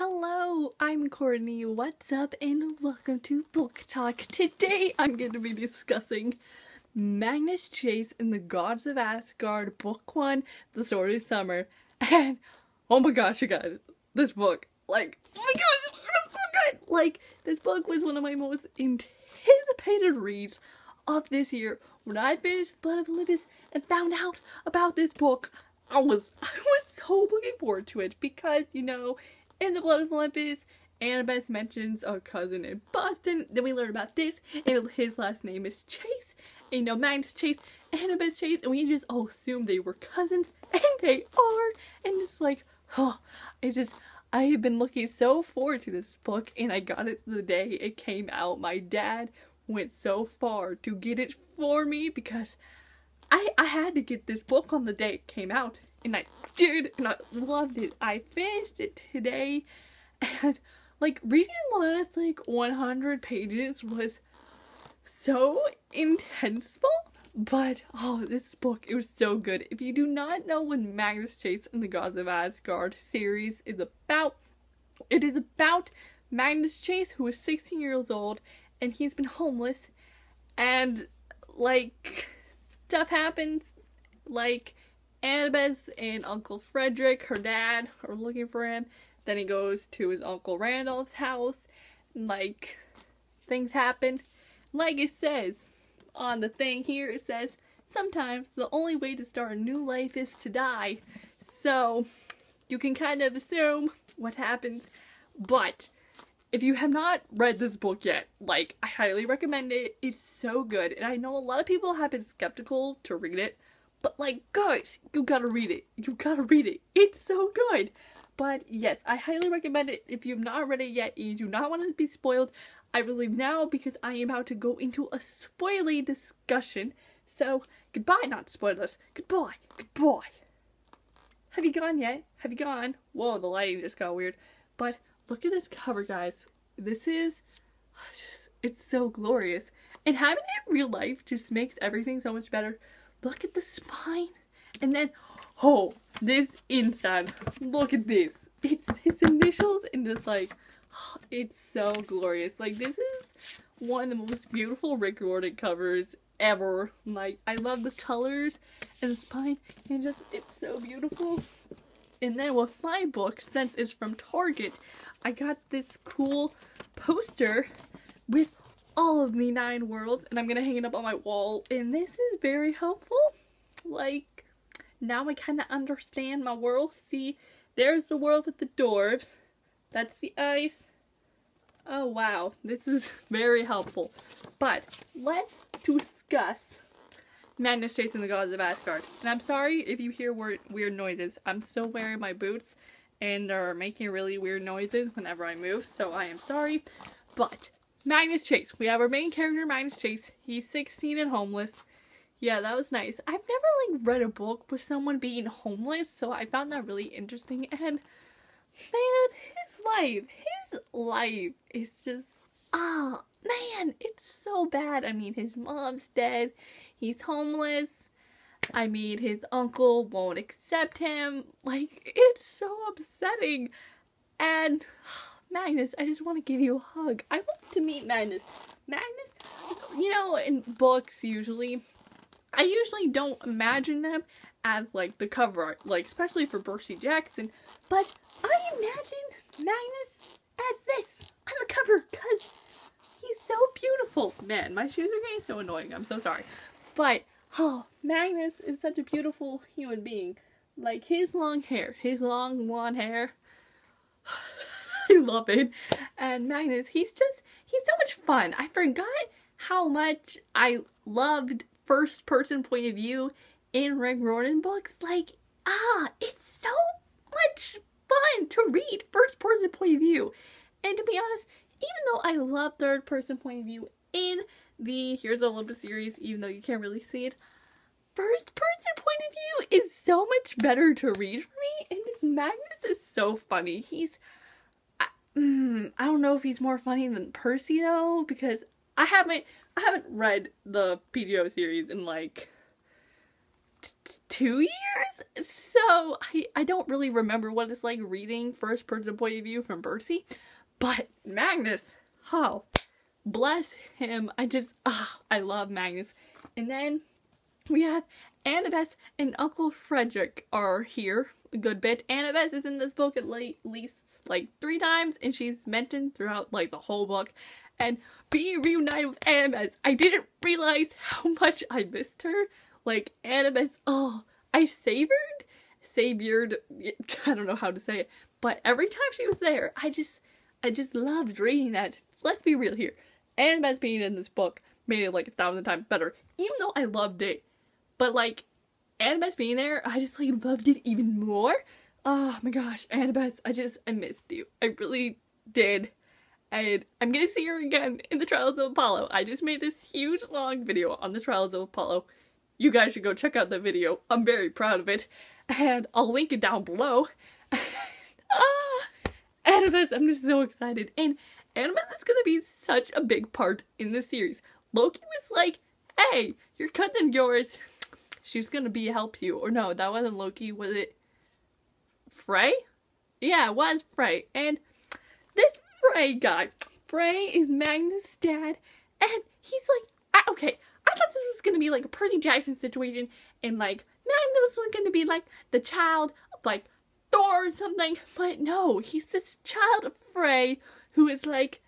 Hello, I'm Courtney. What's up and welcome to Book Talk. Today I'm going to be discussing Magnus Chase and the Gods of Asgard, Book 1, The Sword of Summer. And oh my gosh, you guys, this book, oh my gosh, it was so good! This book was one of my most anticipated reads of this year. When I finished Blood of Olympus and found out about this book, I was so looking forward to it because, you know, in the Blood of Olympus, Annabeth mentions a cousin in Boston. Then we learn about this, and his last name is Chase. And, you know, Magnus Chase, Annabeth Chase, and we just all assumed they were cousins, and they are. And just like, I have been looking so forward to this book, and I got it the day it came out. My dad went so far to get it for me because I had to get this book on the day it came out. And I did, and I loved it. I finished it today, and reading the last 100 pages was so intenseful. But oh, this book, it was so good. If you do not know what Magnus Chase and the Gods of Asgard series is about, it is about Magnus Chase, who is 16 years old, and he's been homeless, and stuff happens, Annabeth and Uncle Frederick, her dad, are looking for him. Then he goes to his Uncle Randolph's house, and things happen. It says on the thing here, it says, sometimes the only way to start a new life is to die. So you can kind of assume what happens. But if you have not read this book yet, I highly recommend it. It's so good. And I know a lot of people have been skeptical to read it. But guys, you gotta read it. You gotta read it. It's so good. But yes, I highly recommend it. If you've not read it yet and you do not want to be spoiled, I will leave now because I am about to go into a spoily discussion. So, goodbye, not spoilers. Goodbye. Goodbye. Have you gone yet? Have you gone? Whoa, the lighting just got weird. But look at this cover, guys. This is it's so glorious. And having it in real life just makes everything so much better. Look at the spine. And then, oh, this inside. Look at this. It's his initials and just it's so glorious. This is one of the most beautiful Rick Riordan covers ever. I love the colors and the spine and it's so beautiful. And then with my book, since it's from Target, I got this cool poster with all of the 9 worlds, and I'm gonna hang it up on my wall, and this is very helpful. Now I kind of understand my world. See, there's the world with the dwarves. That's the ice. Oh wow, this is very helpful. But let's discuss Magnus Chase and the Gods of Asgard. And I'm sorry if you hear weird noises. I'm still wearing my boots, and they're making really weird noises whenever I move, so I am sorry. But Magnus Chase. We have our main character, Magnus Chase. He's 16 and homeless. Yeah, that was nice. I've never read a book with someone being homeless, so I found that really interesting. And man, his life is just, oh man, it's so bad. I mean, his mom's dead. He's homeless. I mean, his uncle won't accept him. It's so upsetting. And Magnus, I just want to give you a hug. I want to meet Magnus. Magnus, you know, in books I usually don't imagine them as the cover art, especially for Percy Jackson, but I imagine Magnus as this on the cover because he's so beautiful. Man, my shoes are getting so annoying. I'm so sorry. But, oh, Magnus is such a beautiful human being. His long hair, his long blonde hair. I love it. And Magnus, he's so much fun. I forgot how much I loved first person point of view in Rick Riordan books. It's so much fun to read first person point of view. And to be honest, even though I love third person point of view in the Heroes of Olympus series, even though you can't really see it, first person point of view is so much better to read for me. And this Magnus is so funny. I don't know if he's more funny than Percy though, because I haven't read the PGO series in 2 years? So I don't really remember what it's like reading first person point of view from Percy, but Magnus, oh, bless him. I love Magnus. And then we have Annabeth and Uncle Frederick are here a good bit. Annabeth is in this book at least like 3 times, and she's mentioned throughout like the whole book. And being reunited with Annabeth, I didn't realize how much I missed her. Like, Annabeth, oh, I savored, I don't know how to say it, but every time she was there, I just loved reading that. Let's be real here. Annabeth being in this book made it like 1,000 times better, even though I loved it. But like, Annabeth being there, I just like loved it even more. Oh my gosh, Annabeth, I missed you. I really did. And I'm gonna see her again in the Trials of Apollo. I just made this huge long video on the Trials of Apollo. You guys should go check out the video. I'm very proud of it. And I'll link it down below. Annabeth, I'm just so excited. And Annabeth is gonna be such a big part in the series. Loki was like, hey, your cousin yours, she's gonna help you. Or no, that wasn't Loki, was it Frey? Yeah, it was Frey. And this Frey guy, Frey is Magnus' dad, and he's like, okay, I thought this was gonna be like a Percy Jackson situation, and like Magnus was gonna be like the child of like Thor or something, but no, he's this child of Frey who is like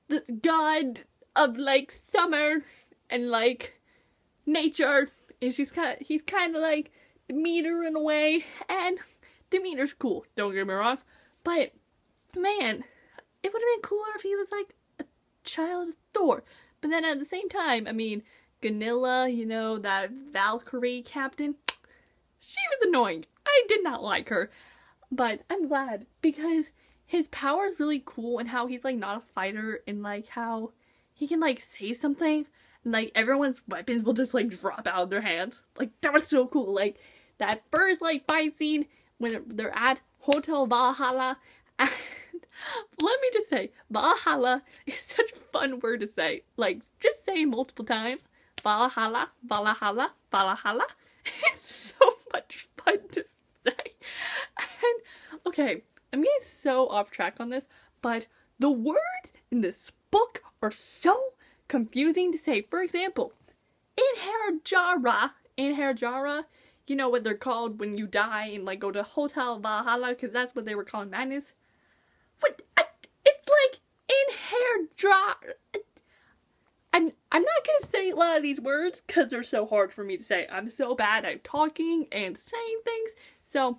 the god of like summer and like nature, and he's kind of like Demeter in a way, and Demeter's cool, don't get me wrong, but man, it would have been cooler if he was like a child of Thor. But then at the same time, I mean, Gunilla, you know, that Valkyrie captain, she was annoying. I did not like her. But I'm glad, because his power is really cool, and how he's like not a fighter, and like how he can like say something and like everyone's weapons will just like drop out of their hands. Like, that was so cool. Like that first like fight scene when they're at Hotel Valhalla. And let me just say, Valhalla is such a fun word to say. Like, just say it multiple times. Valhalla, Valhalla, Valhalla. It's so much fun to say. And, okay, I'm getting so off track on this, but the words in this book are so confusing to say. For example, Inherjara, you know what they're called when you die and like go to Hotel Valhalla, because that's what they were calling Magnus. What? It's like I'm not gonna say a lot of these words because they're so hard for me to say. I'm so bad at talking and saying things, so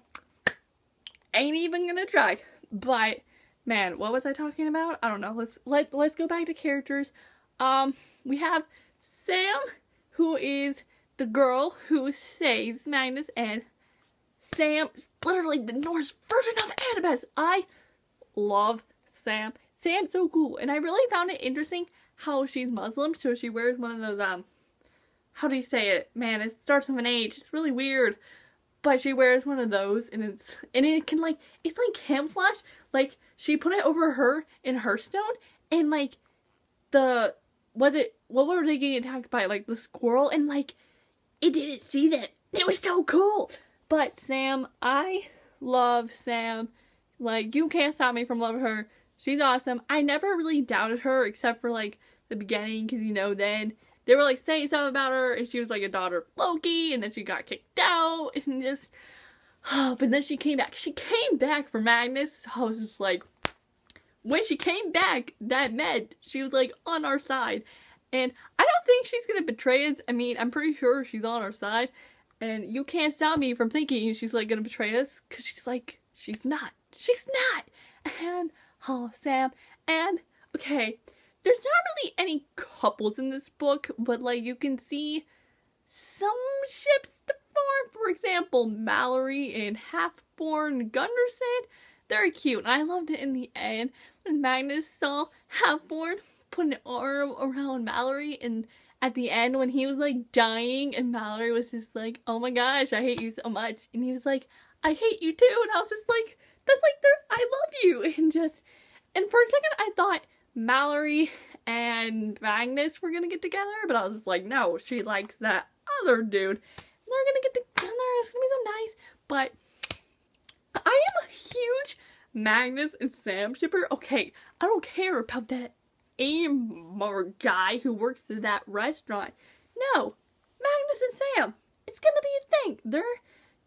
ain't even gonna try. But man, what was I talking about? I don't know. Let's go back to characters. We have Sam, who is the girl who saves Magnus, and Sam is literally the Norse version of Annabeth. I love Sam. Sam's so cool, and I really found it interesting how she's Muslim, so she wears one of those, how do you say it? Man, it starts with an H. It's really weird. But she wears one of those, and it can like, it's like camouflage. Like, she put it over her in Hearthstone, and like, what were they getting attacked by? Like, the squirrel, and like, it didn't see them. It was so cool. But Sam, I love Sam. Like, you can't stop me from loving her. She's awesome. I never really doubted her, except for like the beginning, because you know, then they were like saying something about her, and she was like a daughter of Loki, and then she got kicked out, and just, but then she came back. She came back for Magnus. I was just like, when she came back, that meant she was like on our side. And I don't think she's gonna betray us. I mean, I'm pretty sure she's on our side, and you can't stop me from thinking she's like gonna betray us, because she's like, she's not. She's not. And, oh, Sam, and, okay, there's not really any couples in this book, but like, you can see some ships to form. For example, Mallory and Halfborn Gunderson. They're cute, and I loved it in the end when Magnus saw Halfborn put an arm around Mallory, and at the end when he was like dying, and Mallory was just like, oh my gosh, I hate you so much, and he was like, I hate you too, and I was just like, that's like, I love you, and for a second I thought Mallory and Magnus were gonna get together, but I was just like, no, she likes that other dude. they're gonna get together, it's gonna be so nice. But I am a huge Magnus and Sam shipper. Okay, I don't care about that Amar guy who works at that restaurant. No, Magnus and Sam, it's gonna be a thing. They're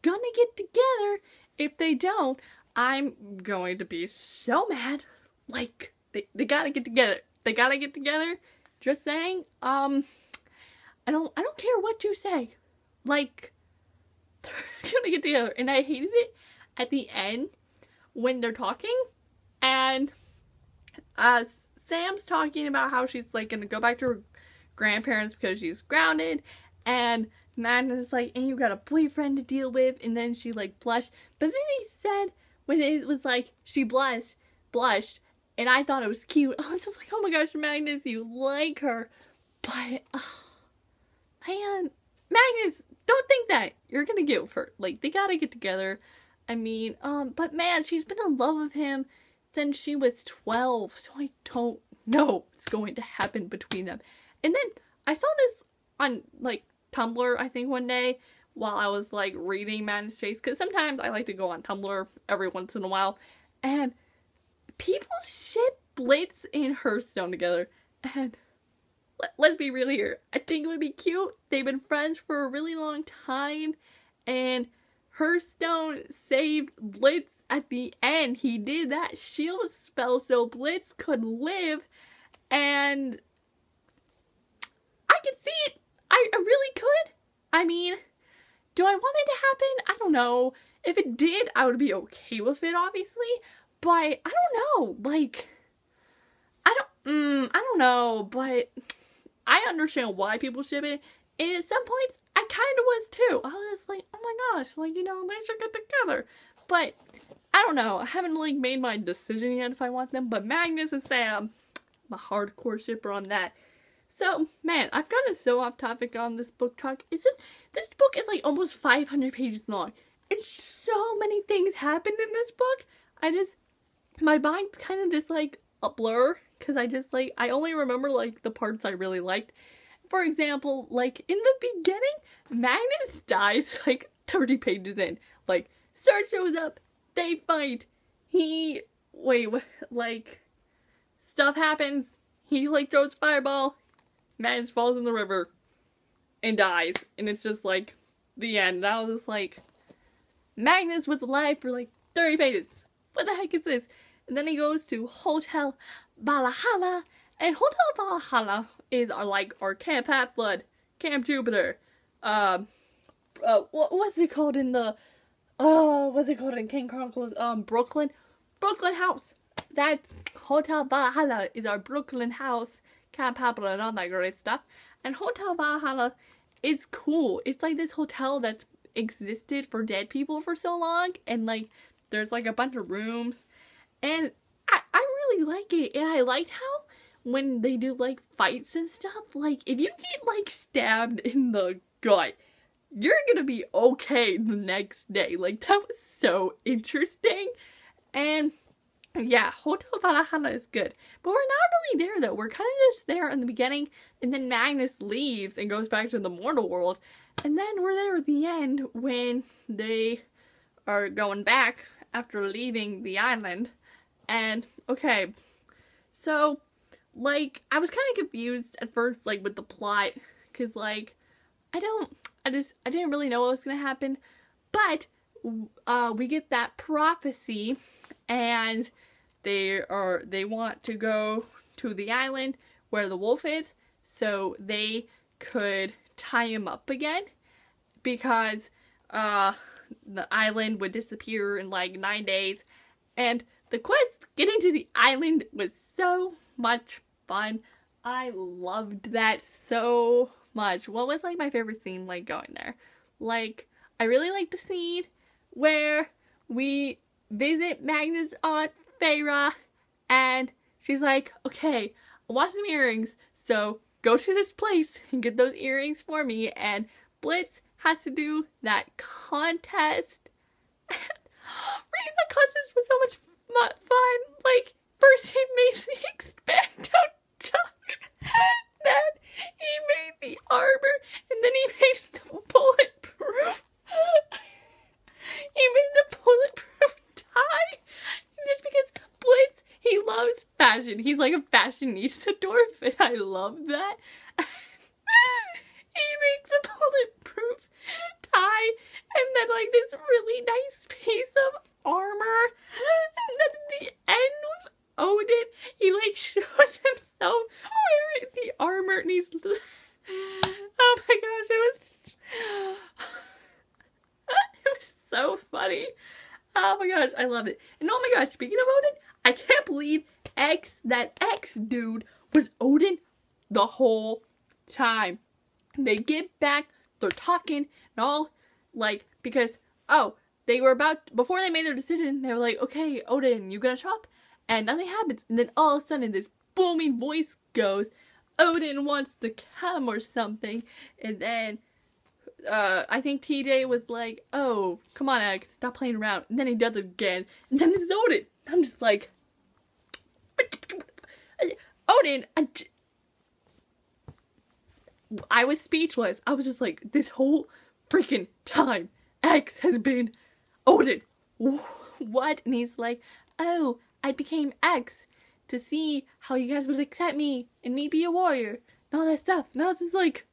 gonna get together. If they don't, I'm going to be so mad. Like, they gotta get together. They gotta get together. Just saying, I don't care what you say. Like, they're gonna get together. And I hated it at the end when they're talking and Sam's talking about how she's like gonna go back to her grandparents because she's grounded, and Magnus is like, and you got a boyfriend to deal with, and then she like blushed. But then he said, when it was like she blushed, and I thought it was cute. I was just like, oh my gosh, Magnus, you like her. But man, Magnus, don't think that. You're gonna get with her. Like, they gotta get together. I mean, but man, she's been in love with him since she was 12, so I don't know what's going to happen between them. And then I saw this on like Tumblr, I think, one day while I was like reading Magnus Chase, because sometimes I like to go on Tumblr every once in a while, and people ship Blitz and Hearthstone together, and let's be real here, I think it would be cute. They've been friends for a really long time, and Hearthstone saved Blitz at the end. He did that shield spell so Blitz could live, and I could see it. I really could. I mean, do I want it to happen? I don't know. If it did, I would be okay with it, obviously, but I don't know. Like, I don't know, but I understand why people ship it, and at some points, I kind of was too. I was like, oh my gosh, like, you know, they should get together. But, I don't know. I haven't, like, made my decision yet if I want them. But Magnus and Sam, I'm a hardcore shipper on that. So, man, I've gotten so off topic on this book talk. It's just, this book is, like, almost 500 pages long. And so many things happened in this book. My mind's kind of just, like, a blur. Because I only remember, like, the parts I really liked. For example, like, in the beginning, Magnus dies, like, 30 pages in. Like, Star shows up, they fight, stuff happens, he, like, throws a fireball, Magnus falls in the river, and dies. And it's just, like, the end. And I was just like, Magnus was alive for, like, 30 pages. What the heck is this? And then he goes to Hotel Valhalla, and Hotel Valhalla is our Camp Half-Blood, Camp Jupiter, what's it called in the, what's it called in King Chronicles, Brooklyn house. That Hotel Valhalla is our Brooklyn house, Camp Half-Blood, and all that great stuff. And Hotel Valhalla is cool. It's like this hotel that's existed for dead people for so long, and like, there's like a bunch of rooms, and I really like it, and I liked how when they do, like, fights and stuff, like, if you get, like, stabbed in the gut, you're gonna be okay the next day. Like, that was so interesting. And, yeah, Hotel Valhalla is good. But we're not really there, though. We're kind of just there in the beginning, and then Magnus leaves and goes back to the mortal world. And then we're there at the end when they are going back after leaving the island. And, okay, so, like, I was kind of confused at first, like, with the plot, because, like, I didn't really know what was going to happen, but, we get that prophecy, and they want to go to the island where the wolf is, so they could tie him up again, because, the island would disappear in, like, 9 days, and the quest getting to the island was so much fun. I loved that so much. What was, like, my favorite scene, like, going there? Like, I really liked the scene where we visit Magnus' aunt, Feyre, and she's like, okay, I want some earrings, so go to this place and get those earrings for me, and Blitz has to do that contest. Reading the contest was so much fun. Like, first he made the expecto duck, and then he made the armor, and then he made the bulletproof fashion. He's like a fashionista dwarf, and I love that. He makes a bulletproof tie, and then like this really nice piece of armor, and then at the end with Odin, he like shows himself wearing the armor, and he's oh my gosh, it was so funny. Oh my gosh, I love it. And oh my gosh, speaking of Odin, I can't believe that X dude was Odin the whole time. They get back, they're talking, and all, like, because, oh, they were about, before they made their decision, they were like, okay, Odin, you gonna shop? And nothing happens. And then all of a sudden, this booming voice goes, Odin wants to come or something. And then, I think TJ was like, oh, come on, X, stop playing around. And then he does it again. And then it's Odin. I'm just like, Odin, I was speechless. I was just like, this whole freaking time, X has been Odin. What? And he's like, oh, I became X to see how you guys would accept me and me be a warrior and all that stuff. And I was just like,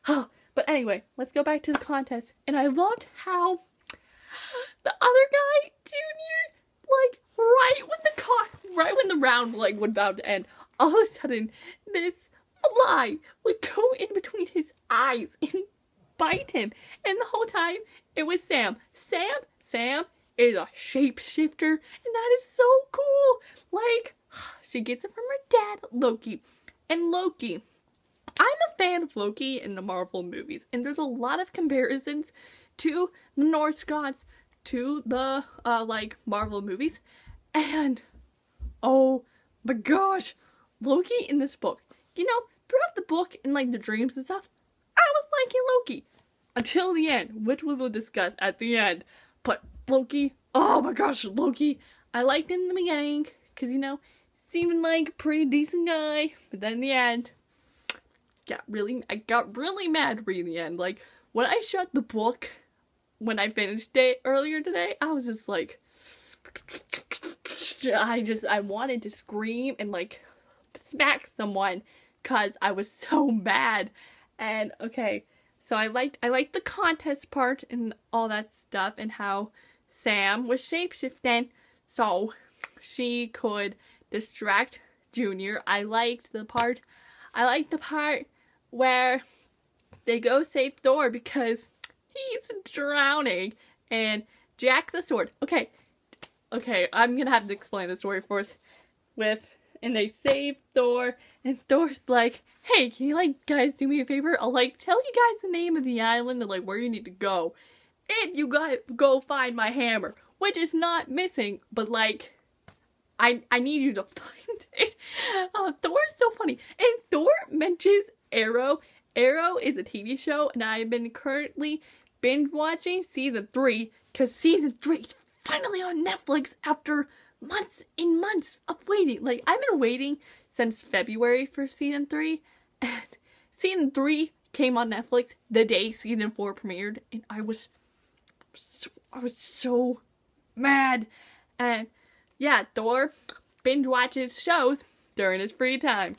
oh, but anyway, let's go back to the contest. And I loved how the other guy, Junior, like right when the round like was about to end, all of a sudden this fly would go in between his eyes and bite him. And the whole time it was Sam. Sam is a shapeshifter, and that is so cool. Like, she gets it from her dad, Loki. And Loki, I'm a fan of Loki in the Marvel movies, and there's a lot of comparisons to the Norse gods, to the, like, Marvel movies, and, oh my gosh, Loki in this book, you know, throughout the book and, like, the dreams and stuff, I was liking Loki, until the end, which we will discuss at the end, but Loki, oh my gosh, Loki, I liked him in the beginning, because, you know, seemed like a pretty decent guy, but then in the end, I got really mad reading the end. Like, when I shut the book, when I finished it earlier today, I was just like, I wanted to scream and, like, smack someone, because I was so mad. And, okay, so I liked the contest part and all that stuff, and how Sam was shapeshifting, so she could distract Junior. I liked the part where they go save Thor because he's drowning, and Jack the Sword. Okay, I'm gonna have to explain the story first. And they save Thor, and Thor's like, hey, can you, like, guys do me a favor? I'll, like, tell you guys the name of the island and, like, where you need to go. If you go find my hammer, which is not missing, but, like, I need you to find it. Thor's so funny. And Thor mentions Arrow. Arrow is a TV show, and I've been currently binge watching season 3, because season 3 is finally on Netflix after months and months of waiting. Like, I've been waiting since February for season 3, and season 3 came on Netflix the day season 4 premiered, and I was so mad. And yeah, Thor binge watches shows during his free time.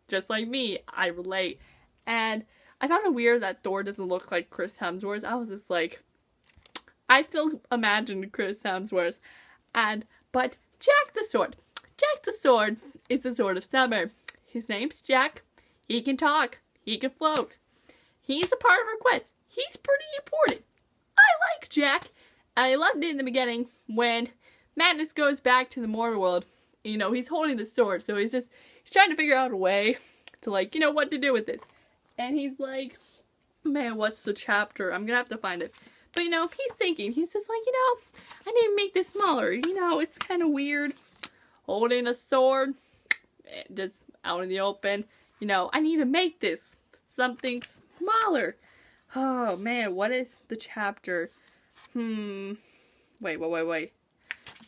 Just like me, I relate. And I found it weird that Thor doesn't look like Chris Hemsworth. I was just like, I still imagined Chris Hemsworth. But Jack the Sword. Jack the Sword is the Sword of Summer. His name's Jack. He can talk. He can float. He's a part of our quest. He's pretty important. I like Jack. I loved it in the beginning when Magnus goes back to the mortal world. You know, he's holding the sword, so he's trying to figure out a way to, like, you know, what to do with this. And he's like, man, what's the chapter? I'm gonna have to find it. But, you know, he's thinking, he's just like, you know, I need to make this smaller. You know, it's kind of weird holding a sword just out in the open. You know, I need to make this something smaller. Oh, man, what is the chapter? Wait.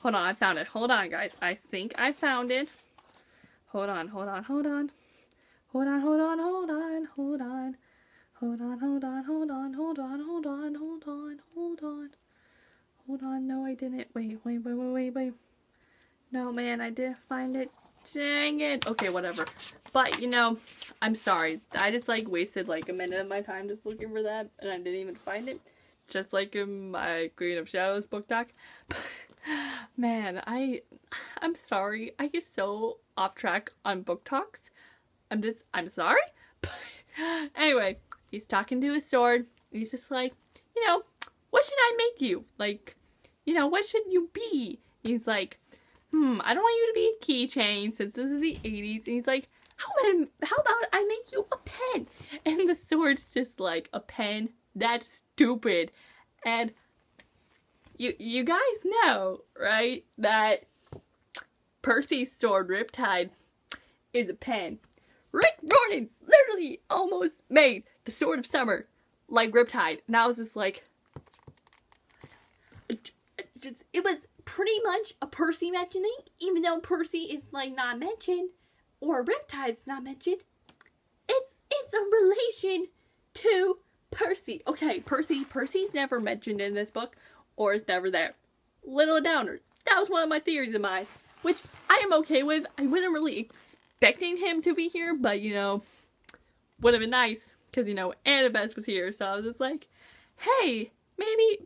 Hold on, I found it. Hold on, guys. I think I found it. Hold on. No, I didn't. Wait. No, man, I didn't find it. Dang it. Okay, whatever. But, you know, I'm sorry. I just, like, wasted, like, a minute of my time just looking for that, and I didn't even find it. Just like in my Queen of Shadows book talk. Man, I'm sorry. I get so off track on book talks. I'm sorry. Anyway, he's talking to his sword. He's just like, you know, what should I make you? Like, you know, what should you be? He's like, I don't want you to be a keychain since this is the 80s. And he's like, how about I make you a pen? And the sword's just like, a pen? That's stupid. And you guys know, right, that Percy's sword, Riptide, is a pen. Rick Riordan literally almost made the Sword of Summer like Riptide. And I was just like, it was pretty much a Percy mentioning, even though Percy is like not mentioned, or Riptide's not mentioned. It's a relation to Percy. Okay, Percy's never mentioned in this book, or is never there. Little downer. That was one of my theories of mine, which I am okay with. I wasn't really expecting him to be here, but you know, would have been nice, because you know, Annabeth was here, so I was just like, hey, maybe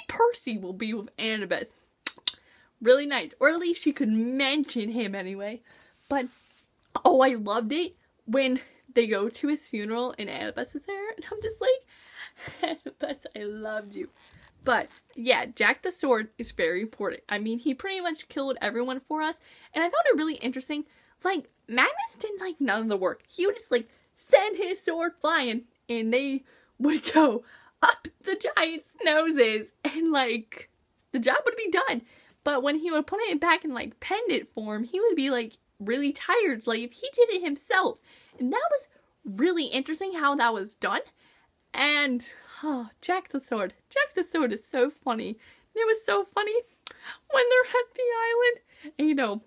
Percy will be with Annabeth. Really nice. Or at least she could mention him anyway. But, oh, I loved it when they go to his funeral and Annabeth is there. And I'm just like, Annabeth, I loved you. But, yeah, Jack the Sword is very important. I mean, he pretty much killed everyone for us. And I found it really interesting. Like, Magnus did, like, none of the work. He would just, like, send his sword flying. And they would go up the giant's noses. And, like, the job would be done. But when he would put it back in, like, pendant form, he would be, like, really tired. Like, if he did it himself. And that was really interesting how that was done. And, oh, Jack the Sword. Jack the Sword is so funny. It was so funny when they're at the island. And, you know,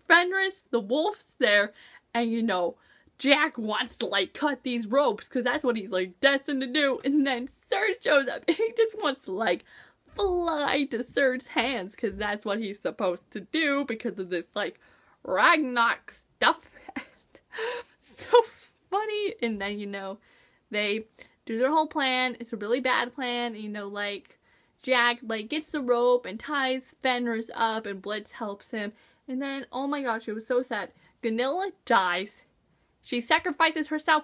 Fenris, the wolf's there. And, you know, Jack wants to, like, cut these ropes. Because that's what he's, like, destined to do. And then Serge shows up. And he just wants to, like, fly to Serge's hands, because that's what he's supposed to do because of this, like, Ragnarok stuff. So funny. And then, you know, they do their whole plan. It's a really bad plan. You know, like, Jack, like, gets the rope and ties Fenris up, and Blitz helps him. And then, oh my gosh, it was so sad. Gunilla dies. She sacrifices herself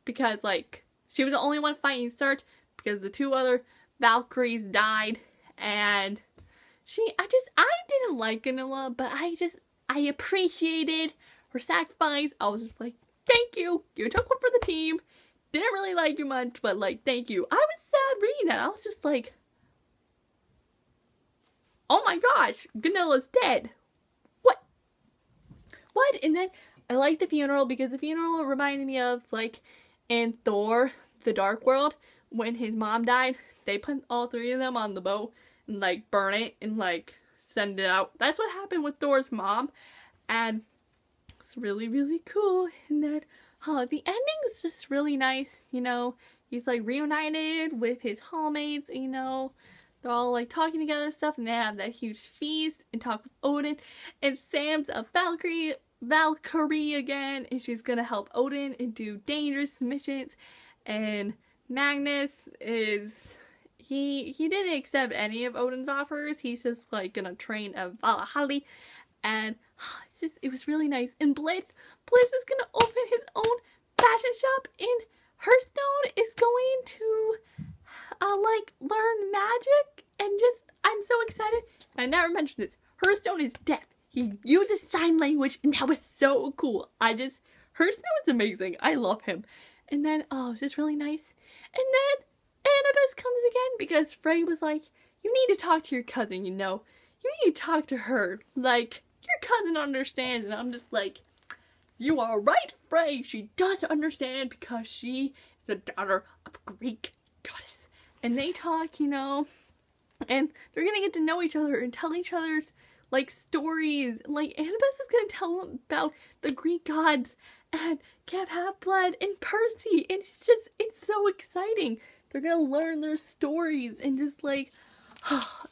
because, like, she was the only one fighting Serge because the two other Valkyries died. And I didn't like Gunilla, but I appreciated her sacrifice. I was just like, thank you. You took one for the team. Didn't really like you much, but, like, thank you. I was sad reading that. I was just like, oh my gosh, Gunilla's dead. What? And then I liked the funeral because the funeral reminded me of, like, in Thor, the Dark World, when his mom died. They put all three of them on the boat and, like, burn it and, like, send it out. That's what happened with Thor's mom. And it's really, really cool. And then, the ending is just really nice, you know. He's, like, reunited with his hallmates, you know. They're all, like, talking together and stuff. And they have that huge feast and talk with Odin. And Sam's a Valkyrie again. And she's gonna help Odin and do dangerous missions. And Magnus is, he didn't accept any of Odin's offers. He's just, like, gonna train a Valhalla. And it was really nice. And Blitz is gonna open his own fashion shop in Hearthstone. Is going to, like, learn magic. And just, I'm so excited. I never mentioned this. Hearthstone is deaf. He uses sign language, and that was so cool. Hearthstone is amazing. I love him. And then, oh, it's just really nice. And then Annabeth comes again because Frey was like, you need to talk to your cousin, you know. You need to talk to her. Like, your cousin understands. And I'm just like, you are right, Frey. She does understand because she is the daughter of a Greek goddess. And they talk, you know. And they're going to get to know each other and tell each other's, like, stories. Like, Annabeth is going to tell them about the Greek gods and Cap Half-Blood and Percy. And it's so exciting. They're going to learn their stories and just, like,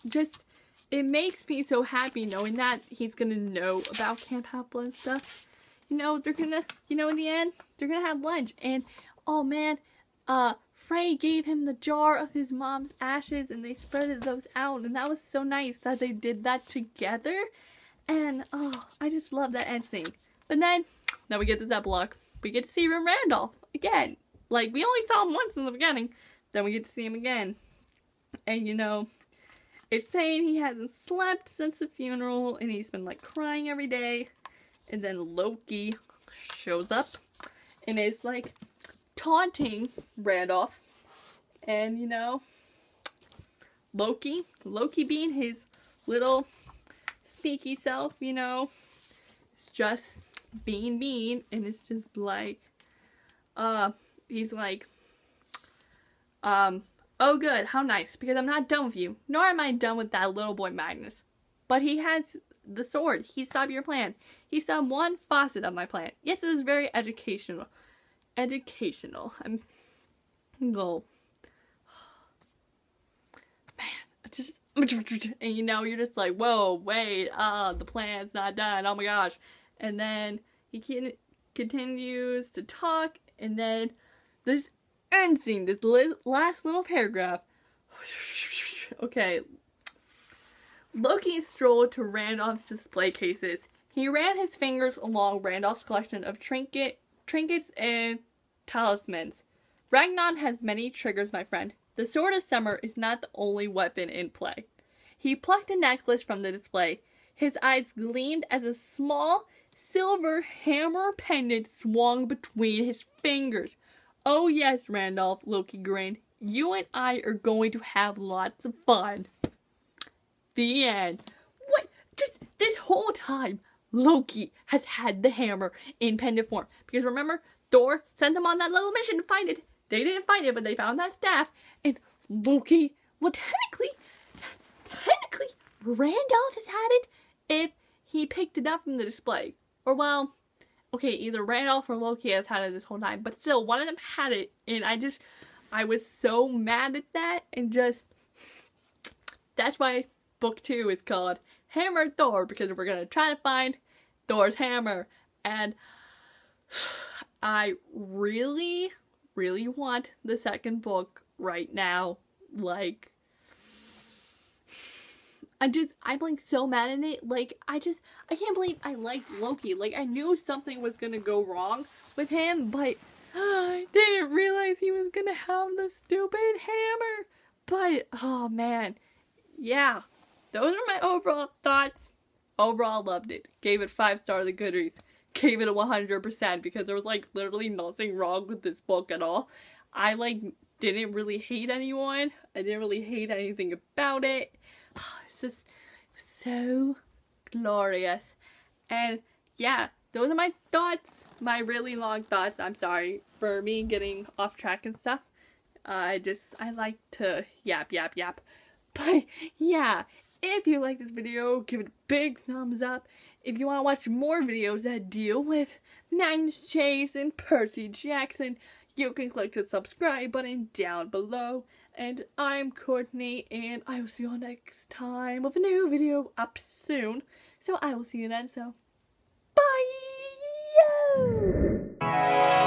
just, it makes me so happy knowing that he's gonna know about Camp Half-Blood and stuff. You know, they're gonna, you know, in the end, they're gonna have lunch. And, oh man, Frey gave him the jar of his mom's ashes and they spread those out. And that was so nice that they did that together. And, oh, I just love that end scene. But then, now we get this epilogue. We get to see Randolph again. Like, we only saw him once in the beginning. Then we get to see him again. And, you know, it's saying he hasn't slept since the funeral. And he's been, like, crying every day. And then Loki shows up. And is, like, taunting Randolph. And, you know, Loki being his little sneaky self, you know, it's just being mean, and it's just like, he's like, oh good, how nice, because I'm not done with you, nor am I done with that little boy Magnus, but he has the sword, he saw your plan, he saw one facet of my plan. Yes, it was very educational, I'm go, man, just, and you know, you're just like, whoa, wait, the plan's not done, oh my gosh. And then he continues to talk, and then this end scene, this last little paragraph. Okay. Loki strolled to Randolph's display cases. He ran his fingers along Randolph's collection of trinkets and talismans. Ragnar has many triggers, my friend. The Sword of Summer is not the only weapon in play. He plucked a necklace from the display. His eyes gleamed as a small silver hammer pendant swung between his fingers. Oh yes, Randolph, Loki grinned. You and I are going to have lots of fun. The end. What? Just this whole time, Loki has had the hammer in pendant form. Because remember, Thor sent them on that little mission to find it. They didn't find it, but they found that staff. And Loki, well, technically, Randolph has had it if he picked it up from the display. Or, well, okay, either Randolph or Loki has had it this whole time. But still, one of them had it. And I was so mad at that. And just, that's why book 2 is called Hammer Thor. Because we're going to try to find Thor's hammer. And I really, really want the second book right now. Like, I'm like so mad at it. Like, I can't believe I liked Loki. Like, I knew something was gonna go wrong with him, but I didn't realize he was gonna have the stupid hammer. But, oh man. Yeah. Those are my overall thoughts. Overall, loved it. Gave it 5 stars on Goodreads. Gave it a 100% because there was like literally nothing wrong with this book at all. I like didn't really hate anyone. I didn't really hate anything about it. It's just so glorious. And yeah, those are my thoughts. My really long thoughts. I'm sorry for me getting off track and stuff. I like to yap. But yeah, if you like this video, give it a big thumbs up. If you want to watch more videos that deal with Magnus Chase and Percy Jackson, you can click the subscribe button down below. And I'm Courtney, and I will see you all next time with a new video up soon. So I will see you then, so bye!